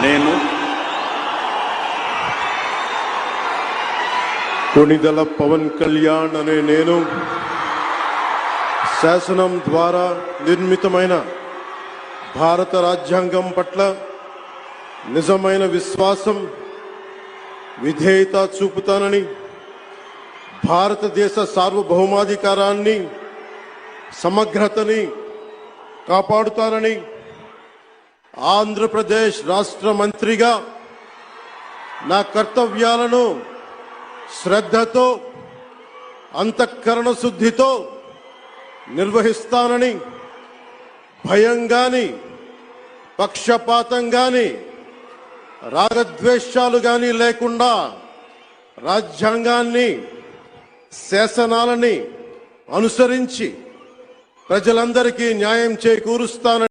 నేను కొణిదెల పవన్ కళ్యాణ్ అనే నేను శాసనం ద్వారా నిర్మితమైన భారత రాజ్యాంగం పట్ల నిజమైన విశ్వాసం విధేయత చూపుతానని, భారతదేశ సార్వభౌమాధికారాన్ని సమగ్రతని కాపాడుతానని, ఆంధ్రప్రదేశ్ రాష్ట్ర మంత్రిగా నా కర్తవ్యాలను శ్రద్ధతో అంతఃకరణ శుద్ధితో నిర్వహిస్తానని, భయం గాని పక్షపాతం గాని రాగద్వేషాలు గాని లేకుండా రాజ్యాంగాన్ని శాసనాలని అనుసరించి ప్రజలందరికీ న్యాయం చేకూరుస్తానని